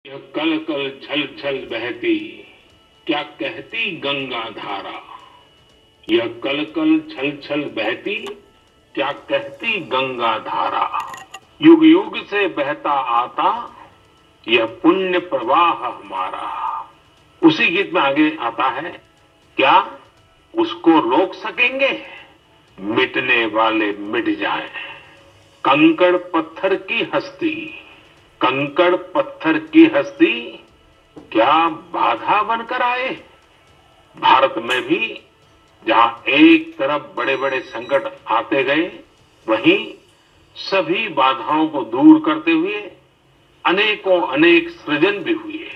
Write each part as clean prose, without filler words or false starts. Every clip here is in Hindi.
यह कल कल छल छल बहती, क्या कहती गंगा धारा। यह कल कल छल छल बहती, क्या कहती गंगा धारा। युग युग से बहता आता, यह पुण्य प्रवाह हमारा। उसी गीत में आगे आता है, क्या उसको रोक सकेंगे, मिटने वाले मिट जाएं। कंकड़ पत्थर की हस्ती, कंकड़ पत्थर की हस्ती, क्या बाधा बनकर आए। भारत में भी जहां एक तरफ बड़े बड़े संकट आते गए, वहीं सभी बाधाओं को दूर करते हुए अनेकों अनेक सृजन भी हुए।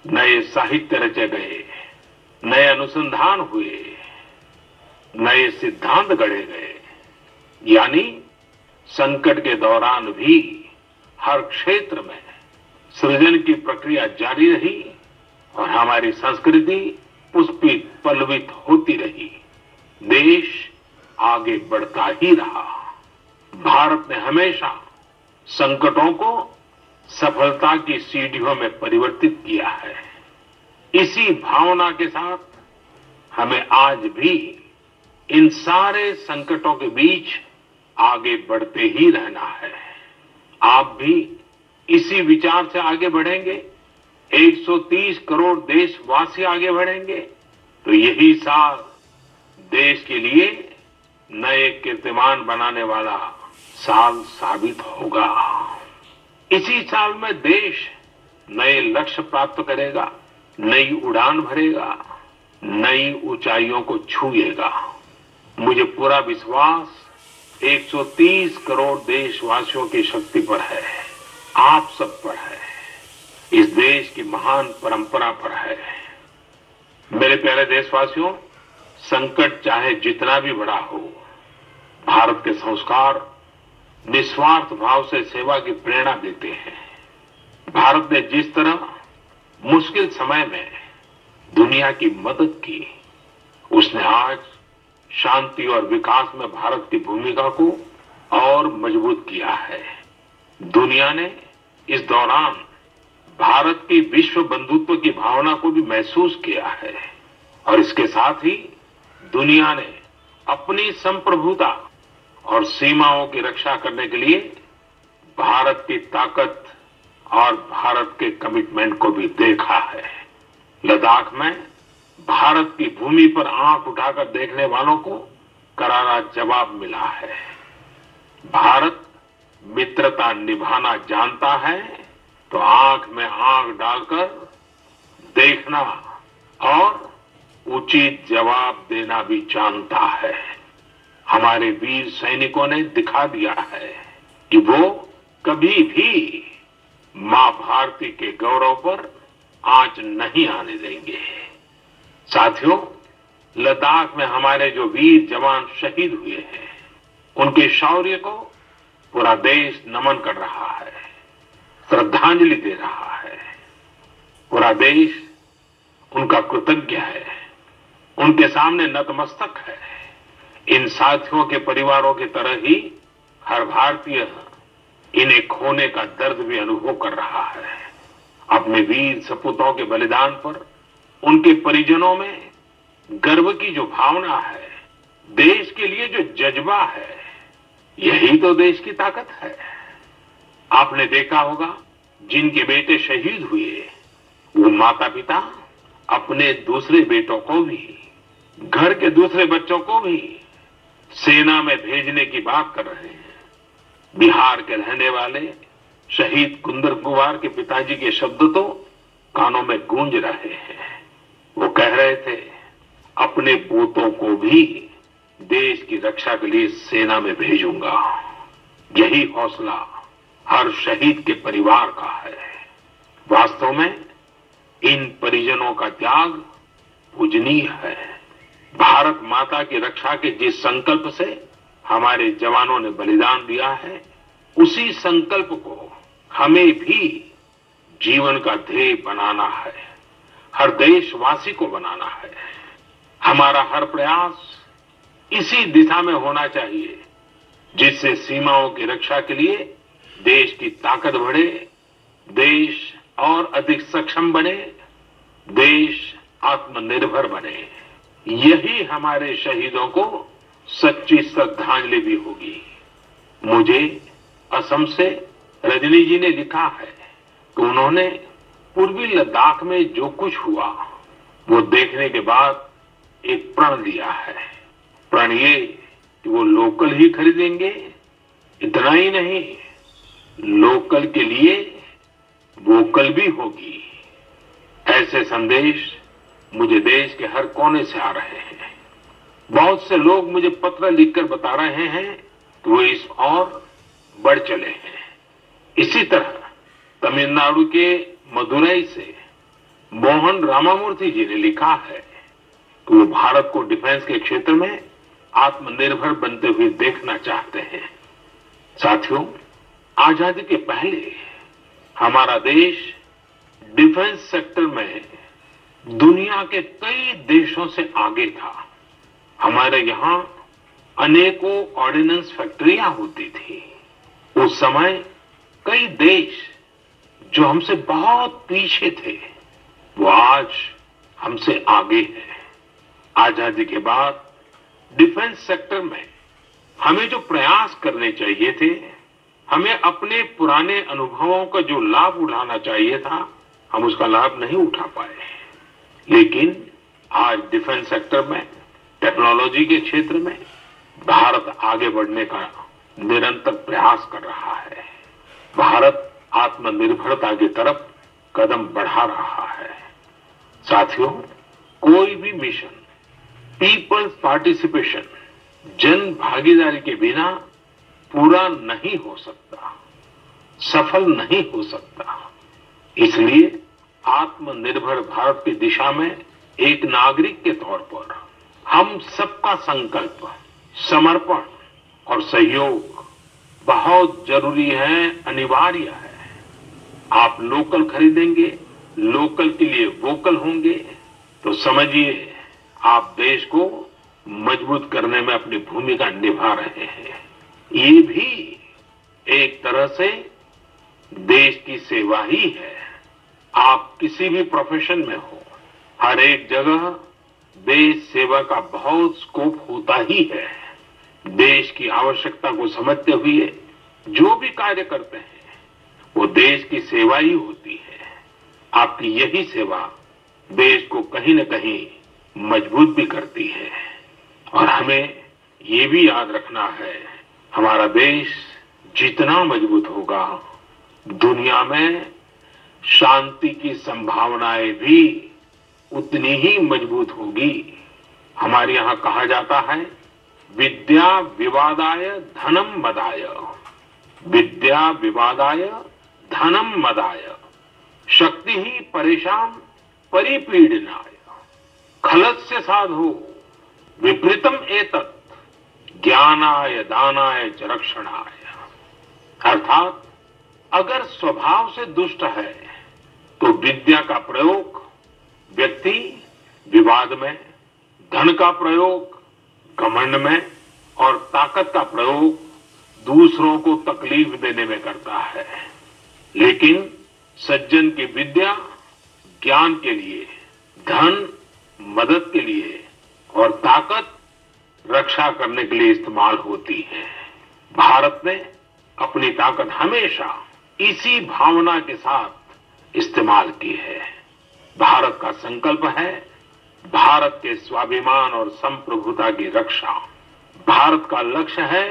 नए साहित्य रचे गए, नए अनुसंधान हुए, नए सिद्धांत गढ़े गए। यानी संकट के दौरान भी हर क्षेत्र में सृजन की प्रक्रिया जारी रही और हमारी संस्कृति पुष्पित पल्लवित होती रही। देश आगे बढ़ता ही रहा। भारत ने हमेशा संकटों को सफलता की सीढ़ियों में परिवर्तित किया है। इसी भावना के साथ हमें आज भी इन सारे संकटों के बीच आगे बढ़ते ही रहना है। आप भी इसी विचार से आगे बढ़ेंगे, 130 करोड़ देशवासी आगे बढ़ेंगे, तो यही साल देश के लिए नए कीर्तिमान बनाने वाला साल साबित होगा। इसी साल में देश नए लक्ष्य प्राप्त करेगा, नई उड़ान भरेगा, नई ऊंचाइयों को छुएगा। मुझे पूरा विश्वास 130 करोड़ देशवासियों की शक्ति पर है, आप सब पर है, इस देश की महान परंपरा पर है। मेरे प्यारे देशवासियों, संकट चाहे जितना भी बड़ा हो, भारत के संस्कार निस्वार्थ भाव से सेवा की प्रेरणा देते हैं। भारत ने जिस तरह मुश्किल समय में दुनिया की मदद की, उसने आज शांति और विकास में भारत की भूमिका को और मजबूत किया है। दुनिया ने इस दौरान भारत की विश्व बंधुत्व की भावना को भी महसूस किया है और इसके साथ ही दुनिया ने अपनी संप्रभुता और सीमाओं की रक्षा करने के लिए भारत की ताकत और भारत के कमिटमेंट को भी देखा है। लद्दाख में भारत की भूमि पर आंख उठाकर देखने वालों को करारा जवाब मिला है। भारत मित्रता निभाना जानता है तो आंख में आंख डालकर देखना और उचित जवाब देना भी जानता है। हमारे वीर सैनिकों ने दिखा दिया है कि वो कभी भी मां भारती के गौरव पर आंच नहीं आने देंगे। साथियों, लद्दाख में हमारे जो वीर जवान शहीद हुए हैं, उनके शौर्य को पूरा देश नमन कर रहा है, श्रद्धांजलि दे रहा है। पूरा देश उनका कृतज्ञ है, उनके सामने नतमस्तक है। इन साथियों के परिवारों की तरह ही हर भारतीय इन्हें खोने का दर्द भी अनुभव कर रहा है। अपने वीर सपूतों के बलिदान पर उनके परिजनों में गर्व की जो भावना है, देश के लिए जो जज्बा है, यही तो देश की ताकत है। आपने देखा होगा, जिनके बेटे शहीद हुए, वो माता पिता अपने दूसरे बेटों को भी, घर के दूसरे बच्चों को भी सेना में भेजने की बात कर रहे हैं। बिहार के रहने वाले शहीद कुंदन कुमार के पिताजी के शब्द तो कानों में गूंज रहे हैं। वो कह रहे थे, अपने पोतों को भी देश की रक्षा के लिए सेना में भेजूंगा। यही हौसला हर शहीद के परिवार का है। वास्तव में इन परिजनों का त्याग पूजनीय है। भारत माता की रक्षा के जिस संकल्प से हमारे जवानों ने बलिदान दिया है, उसी संकल्प को हमें भी जीवन का ध्येय बनाना है, हर देशवासी को बनाना है। हमारा हर प्रयास इसी दिशा में होना चाहिए, जिससे सीमाओं की रक्षा के लिए देश की ताकत बढ़े, देश और अधिक सक्षम बने, देश आत्मनिर्भर बने। यही हमारे शहीदों को सच्ची श्रद्धांजलि भी होगी। मुझे असम से रजनी जी ने लिखा है कि उन्होंने पूर्वी लद्दाख में जो कुछ हुआ वो देखने के बाद एक प्रण लिया है। प्रण ये कि वो लोकल ही खरीदेंगे, इतना ही नहीं, लोकल के लिए वोकल भी होगी। ऐसे संदेश मुझे देश के हर कोने से आ रहे हैं। बहुत से लोग मुझे पत्र लिखकर बता रहे हैं कि वो इस और बढ़ चले हैं। इसी तरह तमिलनाडु के मदुरई से मोहन रामामूर्ति जी ने लिखा है कि वो भारत को डिफेंस के क्षेत्र में आत्मनिर्भर बनते हुए देखना चाहते हैं। साथियों, आजादी के पहले हमारा देश डिफेंस सेक्टर में दुनिया के कई देशों से आगे था। हमारे यहाँ अनेकों ऑर्डिनेंस फैक्ट्रियां होती थी। उस समय कई देश जो हमसे बहुत पीछे थे वो आज हमसे आगे हैं। आजादी के बाद डिफेंस सेक्टर में हमें जो प्रयास करने चाहिए थे, हमें अपने पुराने अनुभवों का जो लाभ उठाना चाहिए था, हम उसका लाभ नहीं उठा पाए। लेकिन आज डिफेंस सेक्टर में, टेक्नोलॉजी के क्षेत्र में भारत आगे बढ़ने का निरंतर प्रयास कर रहा है। भारत आत्मनिर्भरता की तरफ कदम बढ़ा रहा है। साथियों, कोई भी मिशन पीपल्स पार्टिसिपेशन, जन भागीदारी के बिना पूरा नहीं हो सकता, सफल नहीं हो सकता। इसलिए आत्मनिर्भर भारत की दिशा में एक नागरिक के तौर पर हम सबका संकल्प, समर्पण और सहयोग बहुत जरूरी है, अनिवार्य है। आप लोकल खरीदेंगे, लोकल के लिए वोकल होंगे, तो समझिए आप देश को मजबूत करने में अपनी भूमिका निभा रहे हैं। ये भी एक तरह से देश की सेवा ही है। आप किसी भी प्रोफेशन में हो, हर एक जगह देश सेवा का बहुत स्कोप होता ही है। देश की आवश्यकता को समझते हुए जो भी कार्य करते हैं वो देश की सेवा ही होती है। आपकी यही सेवा देश को कहीं न कहीं मजबूत भी करती है। और हमें ये भी याद रखना है, हमारा देश जितना मजबूत होगा, दुनिया में शांति की संभावनाएं भी उतनी ही मजबूत होगी। हमारे यहाँ कहा जाता है, विद्या विवादाय धनम मदाय, विद्या विवादाय धनम मदाय, शक्ति ही परेशान परिपीडनाय, खलस्य साधो विपरीतम एतत्, ज्ञानाय दानाय च रक्षणाय। अर्थात अगर स्वभाव से दुष्ट है तो विद्या का प्रयोग व्यक्ति विवाद में, धन का प्रयोग घमंड में और ताकत का प्रयोग दूसरों को तकलीफ देने में करता है। लेकिन सज्जन की विद्या ज्ञान के लिए, धन मदद के लिए और ताकत रक्षा करने के लिए इस्तेमाल होती है। भारत ने अपनी ताकत हमेशा इसी भावना के साथ इस्तेमाल की है। भारत का संकल्प है भारत के स्वाभिमान और संप्रभुता की रक्षा। भारत का लक्ष्य है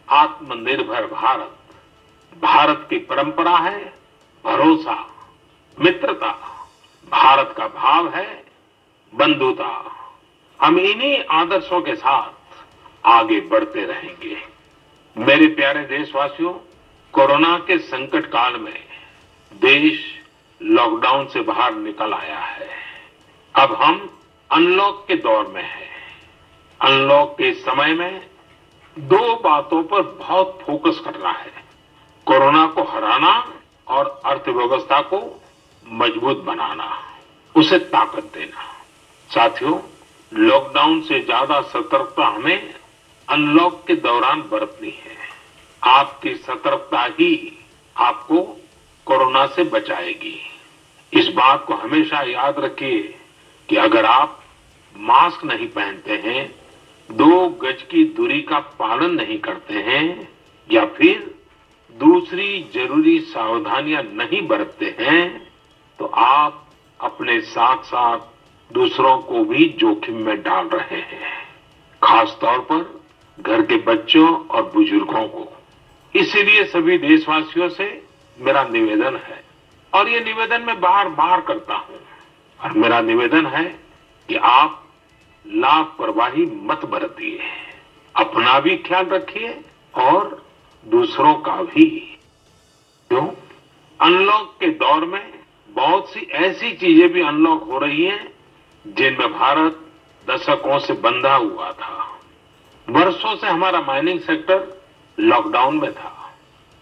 आत्मनिर्भर भारत। भारत की परंपरा है भरोसा, मित्रता। भारत का भाव है बंधुता। हम इन्हीं आदर्शों के साथ आगे बढ़ते रहेंगे। मेरे प्यारे देशवासियों, कोरोना के संकट काल में देश लॉकडाउन से बाहर निकल आया है। अब हम अनलॉक के दौर में हैं। अनलॉक के समय में दो बातों पर बहुत फोकस करना है, कोरोना को हराना और अर्थव्यवस्था को मजबूत बनाना, उसे ताकत देना। साथियों, लॉकडाउन से ज्यादा सतर्कता हमें अनलॉक के दौरान बरतनी है। आपकी सतर्कता ही आपको कोरोना से बचाएगी। इस बात को हमेशा याद रखिए कि अगर आप मास्क नहीं पहनते हैं, 2 गज की दूरी का पालन नहीं करते हैं या फिर दूसरी जरूरी सावधानियां नहीं बरतते हैं, तो आप अपने साथ साथ दूसरों को भी जोखिम में डाल रहे हैं, खास तौर पर घर के बच्चों और बुजुर्गों को। इसीलिए सभी देशवासियों से मेरा निवेदन है, और ये निवेदन मैं बार बार करता हूं, और मेरा निवेदन है कि आप लापरवाही मत बरतिए, अपना भी ख्याल रखिए और दूसरों का भी। क्यों? अनलॉक के दौर में बहुत सी ऐसी चीजें भी अनलॉक हो रही हैं जिनमें भारत दशकों से बंधा हुआ था। वर्षों से हमारा माइनिंग सेक्टर लॉकडाउन में था।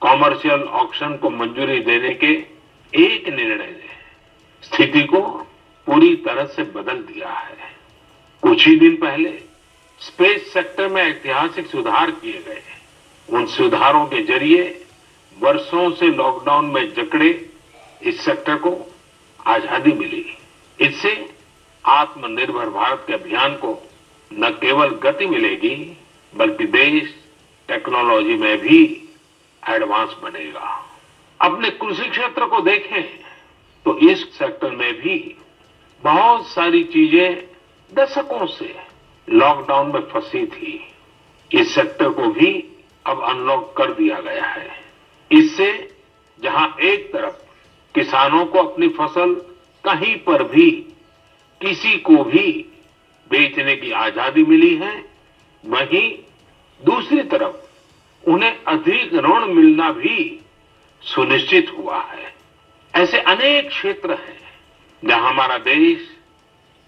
कॉमर्शियल ऑक्शन को मंजूरी देने के एक निर्णय ने स्थिति को पूरी तरह से बदल दिया है। कुछ ही दिन पहले स्पेस सेक्टर में ऐतिहासिक सुधार किए गए। उन सुधारों के जरिए वर्षों से लॉकडाउन में जकड़े इस सेक्टर को आजादी मिली। इससे आत्मनिर्भर भारत के अभियान को न केवल गति मिलेगी, बल्कि देश टेक्नोलॉजी में भी एडवांस बनेगा। अपने कृषि क्षेत्र को देखें तो इस सेक्टर में भी बहुत सारी चीजें दशकों से लॉकडाउन में फंसी थी। इस सेक्टर को भी अब अनलॉक कर दिया गया है। इससे जहां एक तरफ किसानों को अपनी फसल कहीं पर भी किसी को भी बेचने की आजादी मिली है, वहीं दूसरी तरफ उन्हें अधिक ऋण मिलना भी सुनिश्चित हुआ है। ऐसे अनेक क्षेत्र हैं जहां हमारा देश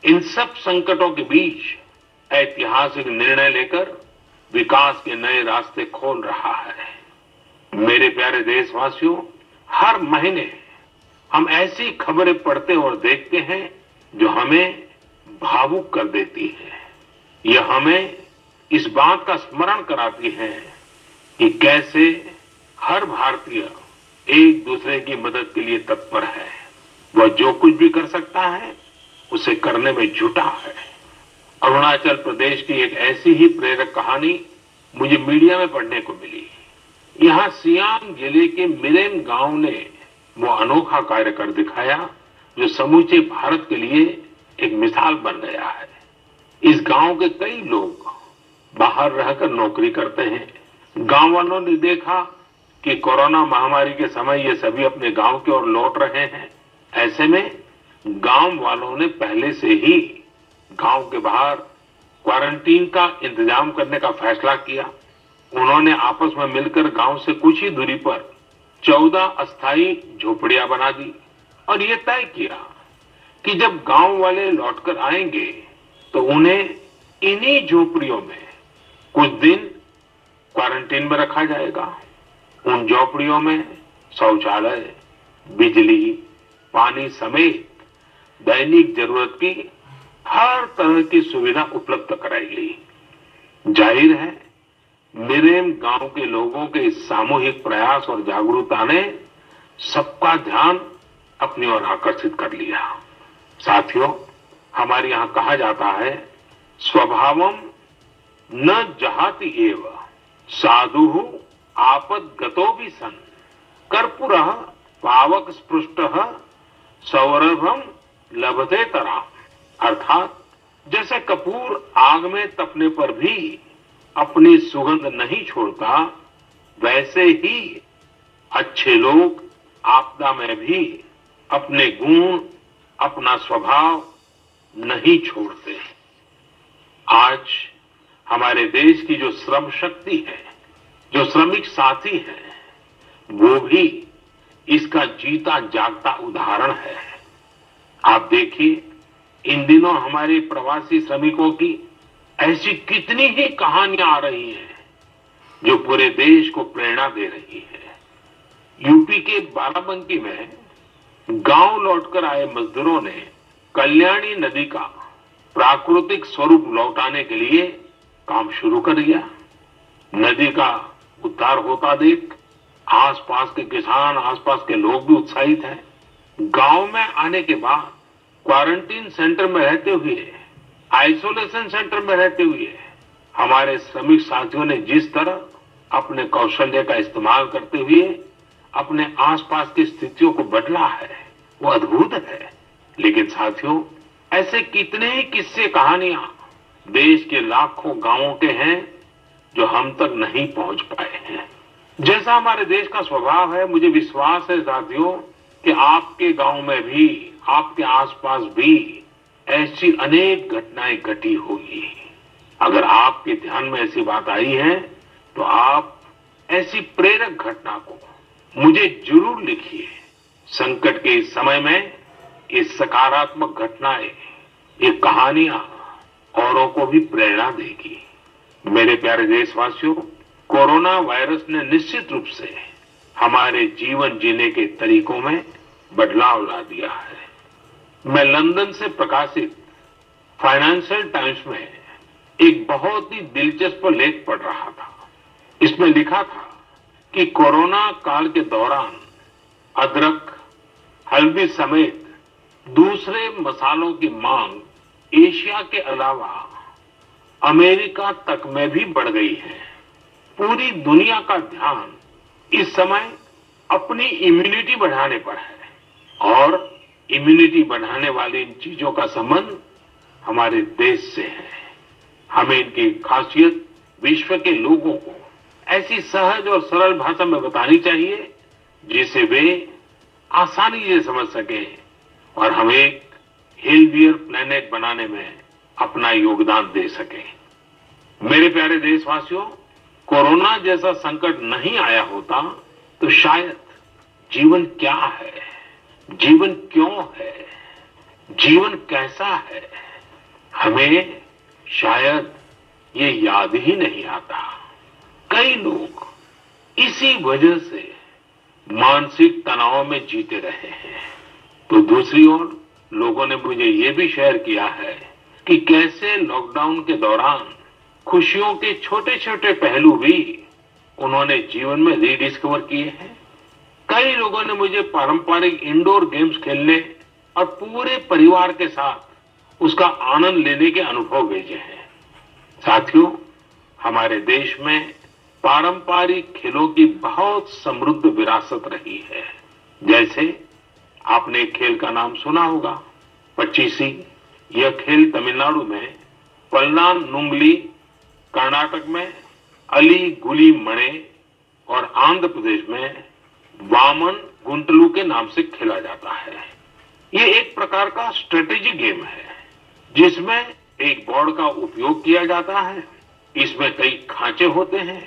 इन सब संकटों के बीच ऐतिहासिक निर्णय लेकर विकास के नए रास्ते खोल रहा है। मेरे प्यारे देशवासियों, हर महीने हम ऐसी खबरें पढ़ते और देखते हैं जो हमें भावुक कर देती है। यह हमें इस बात का स्मरण कराती है कि कैसे हर भारतीय एक दूसरे की मदद के लिए तत्पर है। वह जो कुछ भी कर सकता है उसे करने में जुटा है। अरुणाचल प्रदेश की एक ऐसी ही प्रेरक कहानी मुझे मीडिया में पढ़ने को मिली। यहाँ सियांग जिले के मिरेम गांव ने वो अनोखा कार्य कर दिखाया जो समूचे भारत के लिए एक मिसाल बन गया है। इस गांव के कई लोग बाहर रहकर नौकरी करते हैं। गांव वालों ने देखा कि कोरोना महामारी के समय ये सभी अपने गांव की ओर लौट रहे हैं। ऐसे में गांव वालों ने पहले से ही गांव के बाहर क्वारंटीन का इंतजाम करने का फैसला किया। उन्होंने आपस में मिलकर गांव से कुछ ही दूरी पर 14 अस्थायी झोपड़ियां बना दी और ये तय किया कि जब गांव वाले लौटकर आएंगे तो उन्हें इन्हीं झोपड़ियों में कुछ दिन क्वारंटीन में रखा जाएगा। उन झोपड़ियों में शौचालय, बिजली, पानी समेत दैनिक जरूरत की हर तरह की सुविधा उपलब्ध कराई गई। जाहिर है मिरेम गांव के लोगों के इस सामूहिक प्रयास और जागरूकता ने सबका ध्यान अपनी ओर आकर्षित कर लिया। साथियों, हमारे यहाँ कहा जाता है, स्वभावम न जहाति एव साधु आपदगतो भी सन कर्पूरः पावक स्पृष्टः सौरभम लभते तराम। अर्थात जैसे कपूर आग में तपने पर भी अपनी सुगंध नहीं छोड़ता, वैसे ही अच्छे लोग आपदा में भी अपने गुण, अपना स्वभाव नहीं छोड़ते। आज हमारे देश की जो श्रम शक्ति है, जो श्रमिक साथी है, वो भी इसका जीता जागता उदाहरण है। आप देखिए, इन दिनों हमारे प्रवासी श्रमिकों की ऐसी कितनी ही कहानियां आ रही हैं जो पूरे देश को प्रेरणा दे रही है। यूपी के बाराबंकी में गांव लौटकर आए मजदूरों ने कल्याणी नदी का प्राकृतिक स्वरूप लौटाने के लिए काम शुरू कर दिया। नदी का उद्धार होता देख आसपास के किसान, आसपास के लोग भी उत्साहित हैं। गांव में आने के बाद क्वारंटीन सेंटर में रहते हुए, आइसोलेशन सेंटर में रहते हुए हमारे श्रमिक साथियों ने जिस तरह अपने कौशल्य का इस्तेमाल करते हुए अपने आसपास की स्थितियों को बदला है, वो अद्भुत है। लेकिन साथियों, ऐसे कितने ही किस्से कहानियां देश के लाखों गांवों के हैं जो हम तक नहीं पहुंच पाए हैं। जैसा हमारे देश का स्वभाव है, मुझे विश्वास है साथियों कि आपके गांव में भी, आपके आसपास भी ऐसी अनेक घटनाएं घटी होगी। अगर आपके ध्यान में ऐसी बात आई है तो आप ऐसी प्रेरक घटना को मुझे जरूर लिखिए। संकट के इस समय में ये सकारात्मक घटनाएं, ये कहानियां औरों को भी प्रेरणा देगी। मेरे प्यारे देशवासियों, कोरोना वायरस ने निश्चित रूप से हमारे जीवन जीने के तरीकों में बदलाव ला दिया है। मैं लंदन से प्रकाशित फाइनेंशियल टाइम्स में एक बहुत ही दिलचस्प लेख पढ़ रहा था। इसमें लिखा था कि कोरोना काल के दौरान अदरक, हल्दी समेत दूसरे मसालों की मांग एशिया के अलावा अमेरिका तक में भी बढ़ गई है। पूरी दुनिया का ध्यान इस समय अपनी इम्यूनिटी बढ़ाने पर है और इम्यूनिटी बढ़ाने वाली इन चीजों का संबंध हमारे देश से है। हमें इनकी खासियत विश्व के लोगों को ऐसी सहज और सरल भाषा में बतानी चाहिए जिसे वे आसानी से समझ सकें और हम एक हेल्थियर प्लेनेट बनाने में अपना योगदान दे सकें। मेरे प्यारे देशवासियों, कोरोना जैसा संकट नहीं आया होता तो शायद जीवन क्या है, जीवन क्यों है, जीवन कैसा है, हमें शायद ये याद ही नहीं आता। कई लोग इसी वजह से मानसिक तनाव में जीते रहे हैं। तो दूसरी ओर लोगों ने मुझे ये भी शेयर किया है कि कैसे लॉकडाउन के दौरान खुशियों के छोटे छोटे पहलू भी उन्होंने जीवन में रीडिस्कवर किए हैं। कई लोगों ने मुझे पारंपरिक इंडोर गेम्स खेलने और पूरे परिवार के साथ उसका आनंद लेने के अनुभव भेजे हैं। साथियों, हमारे देश में पारंपरिक खेलों की बहुत समृद्ध विरासत रही है। जैसे आपने एक खेल का नाम सुना होगा, पचीसी। यह खेल तमिलनाडु में पल्लानुंगली, कर्नाटक में अली गुली मणे और आंध्र प्रदेश में वामन गुंटलू के नाम से खेला जाता है। ये एक प्रकार का स्ट्रेटेजी गेम है जिसमें एक बोर्ड का उपयोग किया जाता है। इसमें कई खांचे होते हैं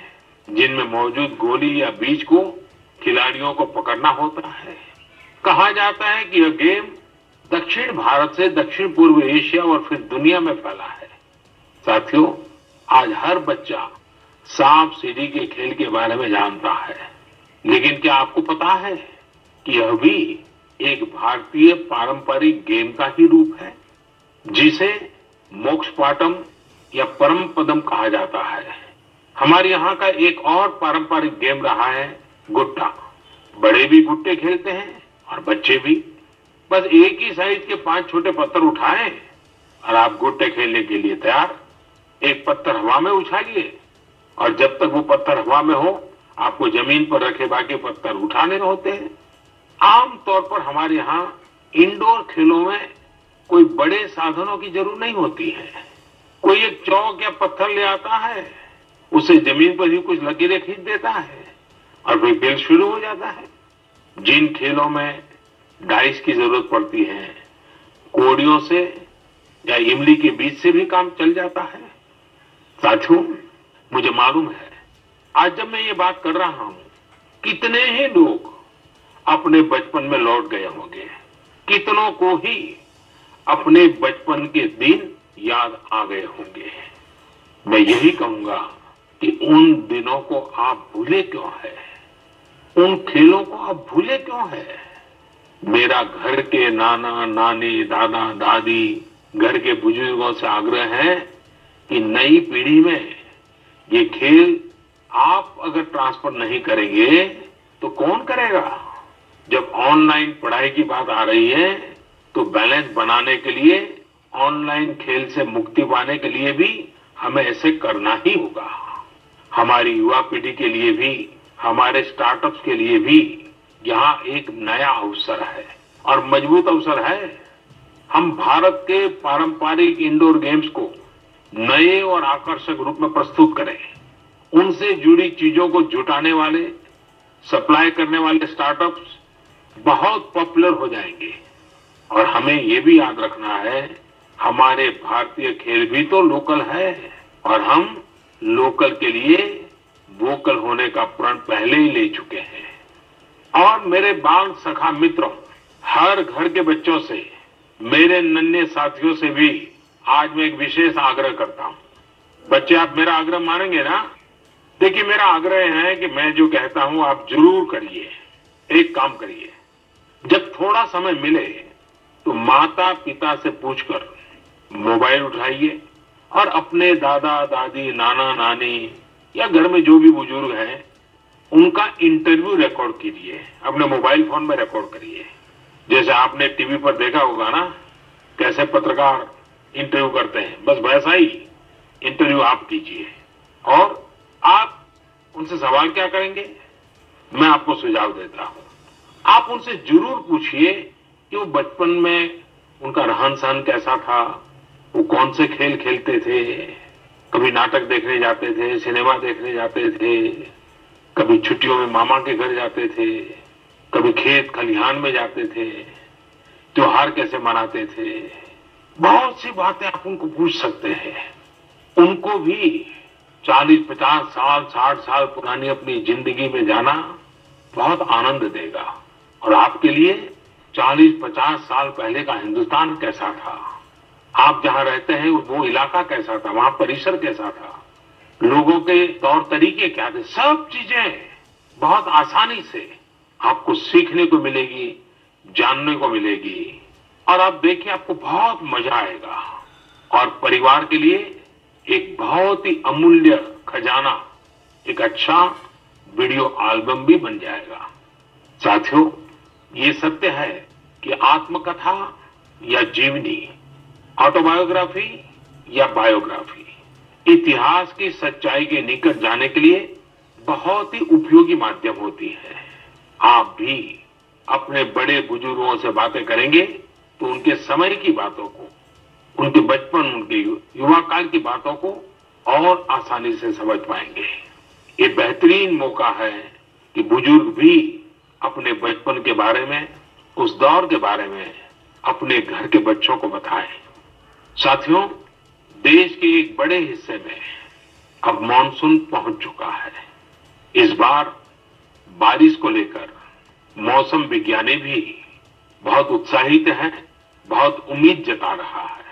जिनमें मौजूद गोली या बीज को खिलाड़ियों को पकड़ना होता है। कहा जाता है कि यह गेम दक्षिण भारत से दक्षिण पूर्व एशिया और फिर दुनिया में फैला है। साथियों, आज हर बच्चा सांप सीढ़ी के खेल के बारे में जानता है, लेकिन क्या आपको पता है कि यह भी एक भारतीय पारंपरिक गेम का ही रूप है जिसे मोक्ष पाटम या परम पदम कहा जाता है। हमारे यहाँ का एक और पारंपरिक गेम रहा है गुट्टा। बड़े भी गुट्टे खेलते हैं और बच्चे भी। बस एक ही साइज के 5 छोटे पत्थर उठाएं और आप गुट्टे खेलने के लिए तैयार। एक पत्थर हवा में उछालिए और जब तक वो पत्थर हवा में हो आपको जमीन पर रखे बाकी पत्थर उठाने होते हैं। आमतौर पर हमारे यहाँ इंडोर खेलों में कोई बड़े साधनों की जरूरत नहीं होती है। कोई एक चौक या पत्थर ले आता है, उसे जमीन पर ही कुछ लकीरें खींच देता है और फिर खेल शुरू हो जाता है। जिन खेलों में डाइस की जरूरत पड़ती है, कोड़ियों से या इमली के बीज से भी काम चल जाता है। साथियों, मुझे मालूम है आज जब मैं ये बात कर रहा हूं, कितने ही लोग अपने बचपन में लौट गए होंगे, कितनों को ही अपने बचपन के दिन याद आ गए होंगे। मैं यही कहूंगा कि उन दिनों को आप भूले क्यों है, उन खेलों को आप भूले क्यों है। मेरा घर के नाना नानी, दादा दादी, घर के बुजुर्गों से आग्रह है कि नई पीढ़ी में ये खेल आप अगर ट्रांसफर नहीं करेंगे तो कौन करेगा। जब ऑनलाइन पढ़ाई की बात आ रही है तो बैलेंस बनाने के लिए, ऑनलाइन खेल से मुक्ति पाने के लिए भी हमें ऐसे करना ही होगा। हमारी युवा पीढ़ी के लिए भी, हमारे स्टार्टअप्स के लिए भी यहाँ एक नया अवसर है और मजबूत अवसर है। हम भारत के पारंपरिक इंडोर गेम्स को नए और आकर्षक रूप में प्रस्तुत करें। उनसे जुड़ी चीजों को जुटाने वाले, सप्लाई करने वाले स्टार्टअप्स बहुत पॉपुलर हो जाएंगे। और हमें ये भी याद रखना है, हमारे भारतीय खेल भी तो लोकल है और हम लोकल के लिए वोकल होने का प्रण पहले ही ले चुके हैं। और मेरे बाल सखा मित्रों, हर घर के बच्चों से, मेरे नन्हे साथियों से भी आज मैं एक विशेष आग्रह करता हूं। बच्चे, आप मेरा आग्रह मानेंगे ना? देखिए, मेरा आग्रह है कि मैं जो कहता हूं आप जरूर करिए। एक काम करिए, जब थोड़ा समय मिले तो माता पिता से पूछकर मोबाइल उठाइए और अपने दादा दादी, नाना नानी या घर में जो भी बुजुर्ग हैं उनका इंटरव्यू रिकॉर्ड कीजिए। अपने मोबाइल फोन में रिकॉर्ड करिए। जैसे आपने टीवी पर देखा होगा ना, कैसे पत्रकार इंटरव्यू करते हैं, बस वैसा ही इंटरव्यू आप कीजिए। और आप उनसे सवाल क्या करेंगे, मैं आपको सुझाव देता हूं। आप उनसे जरूर पूछिए कि वो बचपन में उनका रहन सहन कैसा था, वो कौन से खेल खेलते थे, कभी नाटक देखने जाते थे, सिनेमा देखने जाते थे, कभी छुट्टियों में मामा के घर जाते थे, कभी खेत खलिहान में जाते थे, त्योहार कैसे मनाते थे। बहुत सी बातें आप उनको पूछ सकते हैं। उनको भी 40-50 साल, 60 साल पुरानी अपनी जिंदगी में जाना बहुत आनंद देगा। और आपके लिए 40-50 साल पहले का हिंदुस्तान कैसा था, आप जहां रहते हैं वो इलाका कैसा था, वहां परिसर कैसा था, लोगों के तौर तरीके क्या थे, सब चीजें बहुत आसानी से आपको सीखने को मिलेगी, जानने को मिलेगी। और आप देखिए, आपको बहुत मजा आएगा। और परिवार के लिए एक बहुत ही अमूल्य खजाना, एक अच्छा वीडियो एल्बम भी बन जाएगा। साथियों, ये सत्य है कि आत्मकथा या जीवनी, ऑटोबायोग्राफी या बायोग्राफी, इतिहास की सच्चाई के निकट जाने के लिए बहुत ही उपयोगी माध्यम होती है। आप भी अपने बड़े बुजुर्गों से बातें करेंगे तो उनके समय की बातों को, उनके बचपन, उनके युवा काल की बातों को और आसानी से समझ पाएंगे। ये बेहतरीन मौका है कि बुजुर्ग भी अपने बचपन के बारे में, उस दौर के बारे में अपने घर के बच्चों को बताएं। साथियों, देश के एक बड़े हिस्से में अब मानसून पहुंच चुका है। इस बार बारिश को लेकर मौसम विज्ञानी भी बहुत उत्साहित है, बहुत उम्मीद जता रहा है।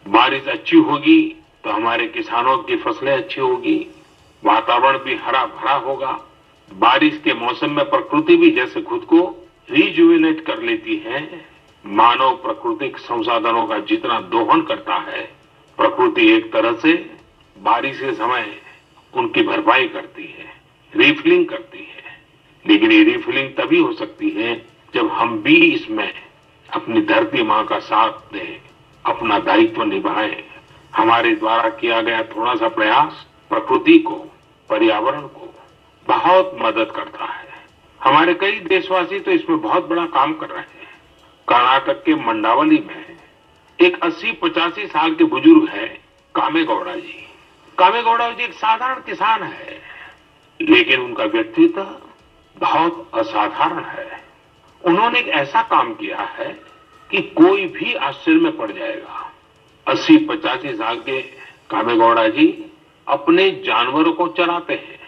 बारिश अच्छी होगी तो हमारे किसानों की फसलें अच्छी होगी, वातावरण भी हरा भरा होगा। बारिश के मौसम में प्रकृति भी जैसे खुद को रिजुविनेट कर लेती है। मानव प्राकृतिक संसाधनों का जितना दोहन करता है, प्रकृति एक तरह से बारिश के समय उनकी भरपाई करती है, रिफिलिंग करती है। लेकिन ये रिफिलिंग तभी हो सकती है जब हम भी इसमें अपनी धरती माँ का साथ दें, अपना दायित्व निभाएं। हमारे द्वारा किया गया थोड़ा सा प्रयास प्रकृति को, पर्यावरण को बहुत मदद करता है। हमारे कई देशवासी तो इसमें बहुत बड़ा काम कर रहे हैं। कर्नाटक के मंडावली में एक 80-85 साल के बुजुर्ग है कामेगौड़ा जी। कामेगौड़ा जी एक साधारण किसान है, लेकिन उनका व्यक्तित्व बहुत असाधारण है। उन्होंने एक ऐसा काम किया है कि कोई भी आश्चर्य में पड़ जाएगा। 80-85 साल के कामेगौड़ा जी अपने जानवरों को चराते हैं,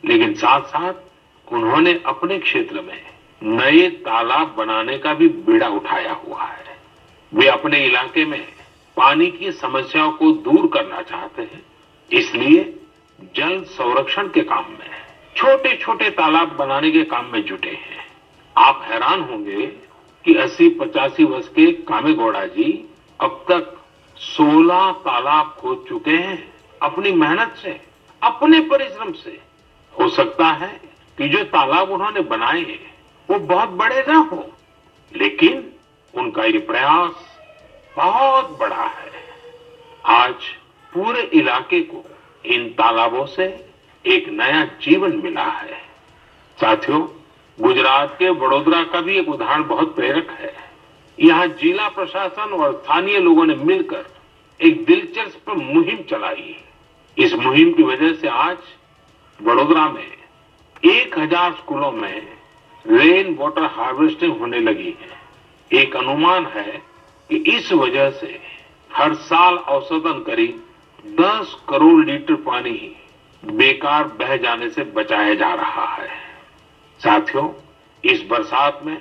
लेकिन साथ साथ उन्होंने अपने क्षेत्र में नए तालाब बनाने का भी बीड़ा उठाया हुआ है। वे अपने इलाके में पानी की समस्याओं को दूर करना चाहते हैं, इसलिए जल संरक्षण के काम में, छोटे छोटे तालाब बनाने के काम में जुटे हैं। आप हैरान होंगे कि 80-85 वर्ष के कामेगौड़ा जी अब तक 16 तालाब खोद चुके हैं अपनी मेहनत से, अपने परिश्रम से। हो सकता है कि जो तालाब उन्होंने बनाए वो बहुत बड़े ना हो, लेकिन उनका ये प्रयास बहुत बड़ा है। आज पूरे इलाके को इन तालाबों से एक नया जीवन मिला है। साथियों, गुजरात के वडोदरा का भी एक उदाहरण बहुत प्रेरक है। यहाँ जिला प्रशासन और स्थानीय लोगों ने मिलकर एक दिलचस्प मुहिम चलाई। इस मुहिम की वजह से आज वडोदरा में 1000 स्कूलों में रेन वाटर हार्वेस्टिंग होने लगी है। एक अनुमान है कि इस वजह से हर साल औसतन करीब 10 करोड़ लीटर पानी बेकार बह जाने से बचाया जा रहा है। साथियों, इस बरसात में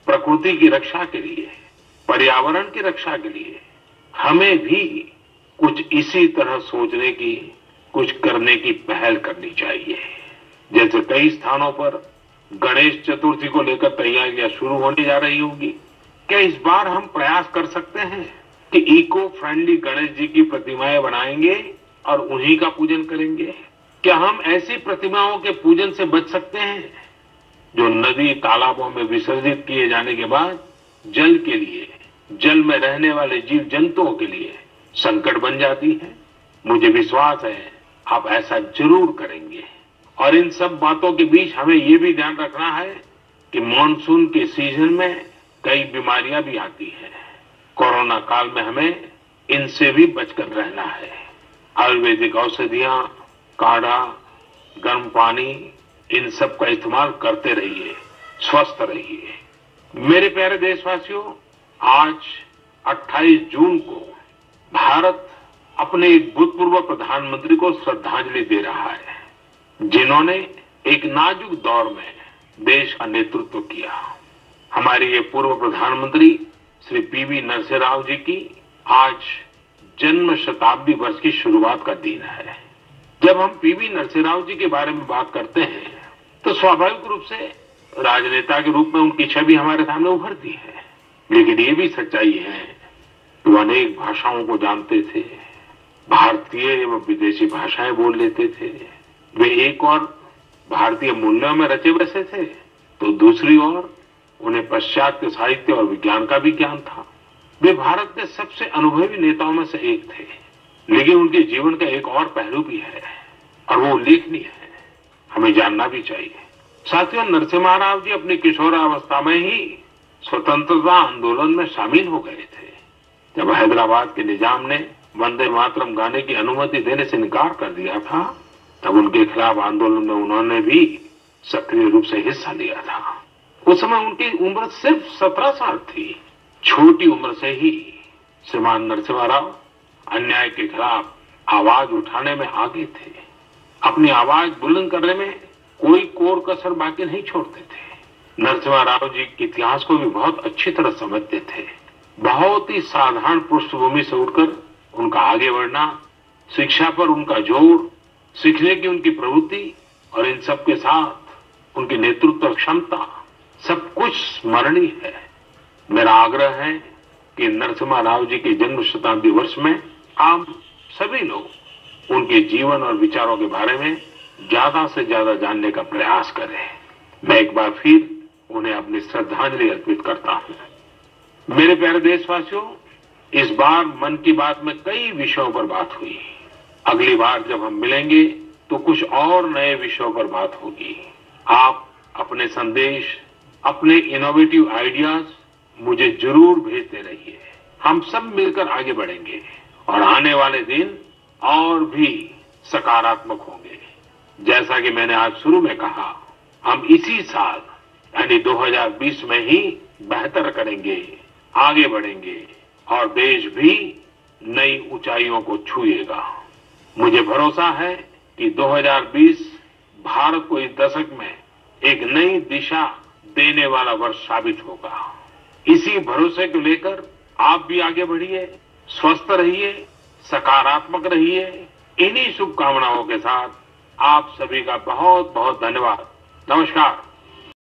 प्रकृति की रक्षा के लिए, पर्यावरण की रक्षा के लिए हमें भी कुछ इसी तरह सोचने की, कुछ करने की पहल करनी चाहिए। जैसे कई स्थानों पर गणेश चतुर्थी को लेकर तैयारियां शुरू होने जा रही होंगी। क्या इस बार हम प्रयास कर सकते हैं कि इको फ्रेंडली गणेश जी की प्रतिमाएं बनाएंगे और उन्हीं का पूजन करेंगे? क्या हम ऐसी प्रतिमाओं के पूजन से बच सकते हैं जो नदी तालाबों में विसर्जित किए जाने के बाद जल के लिए, जल में रहने वाले जीव जंतुओं के लिए संकट बन जाती है? मुझे विश्वास है आप ऐसा जरूर करेंगे। और इन सब बातों के बीच हमें ये भी ध्यान रखना है कि मानसून के सीजन में कई बीमारियां भी आती हैं। कोरोना काल में हमें इनसे भी बचकर रहना है। आयुर्वेदिक औषधियां, काढ़ा, गर्म पानी, इन सब का इस्तेमाल करते रहिए, स्वस्थ रहिए। मेरे प्यारे देशवासियों, आज 28 जून को भारत अपने एक भूतपूर्व प्रधानमंत्री को श्रद्धांजलि दे रहा है, जिन्होंने एक नाजुक दौर में देश का नेतृत्व किया। हमारे ये पूर्व प्रधानमंत्री श्री पीवी नरसिम्हा राव जी की आज जन्म शताब्दी वर्ष की शुरुआत का दिन है। जब हम पीवी नरसिम्हा राव जी के बारे में बात करते हैं तो स्वाभाविक रूप से राजनेता के रूप में उनकी छवि हमारे सामने उभरती है, लेकिन ये भी सच्चाई है कि वो अनेक भाषाओं को जानते थे, भारतीय एवं विदेशी भाषाएं बोल लेते थे। वे एक और भारतीय मूल्यों में रचे बसे थे, तो दूसरी ओर उन्हें पाश्चात्य साहित्य और विज्ञान का भी ज्ञान था। वे भारत के सबसे अनुभवी नेताओं में से एक थे, लेकिन उनके जीवन का एक और पहलू भी है और वो उल्लेखनीय है, हमें जानना भी चाहिए। साथियों, नरसिम्हा राव जी अपनी किशोरावस्था में ही स्वतंत्रता आंदोलन में शामिल हो गए थे। जब हैदराबाद के निजाम ने वंदे मातरम गाने की अनुमति देने से इनकार कर दिया था, तब उनके खिलाफ आंदोलन में उन्होंने भी सक्रिय रूप से हिस्सा लिया था। उस समय उनकी उम्र सिर्फ 17 साल थी। छोटी उम्र से ही श्रीमान नरसिम्हा राव अन्याय के खिलाफ आवाज उठाने में आगे थे। अपनी आवाज बुलंद करने में कोई कोर कसर बाकी नहीं छोड़ते थे। नरसिम्हा राव जी के इतिहास को भी बहुत अच्छी तरह समझते थे। बहुत ही साधारण पृष्ठभूमि से उठकर उनका आगे बढ़ना, शिक्षा पर उनका जोर, सीखने की उनकी प्रवृत्ति और इन सब के साथ उनकी नेतृत्व क्षमता, सब कुछ स्मरणीय है। मेरा आग्रह है कि नरसिम्हा राव जी के जन्म शताब्दी वर्ष में आप सभी लोग उनके जीवन और विचारों के बारे में ज्यादा से ज्यादा जानने का प्रयास करें। मैं एक बार फिर उन्हें अपनी श्रद्धांजलि अर्पित करता हूं। मेरे प्यारे देशवासियों, इस बार मन की बात में कई विषयों पर बात हुई। अगली बार जब हम मिलेंगे तो कुछ और नए विषयों पर बात होगी। आप अपने संदेश, अपने इनोवेटिव आइडियाज मुझे जरूर भेजते रहिए। हम सब मिलकर आगे बढ़ेंगे और आने वाले दिन और भी सकारात्मक होंगे। जैसा कि मैंने आज शुरू में कहा, हम इसी साल यानी 2020 में ही बेहतर करेंगे, आगे बढ़ेंगे और देश भी नई ऊंचाइयों को छुएगा। मुझे भरोसा है कि 2020 भारत को इस दशक में एक नई दिशा देने वाला वर्ष साबित होगा। इसी भरोसे को लेकर आप भी आगे बढ़िए, स्वस्थ रहिए, सकारात्मक रहिए। इन्हीं शुभकामनाओं के साथ आप सभी का बहुत बहुत धन्यवाद। नमस्कार।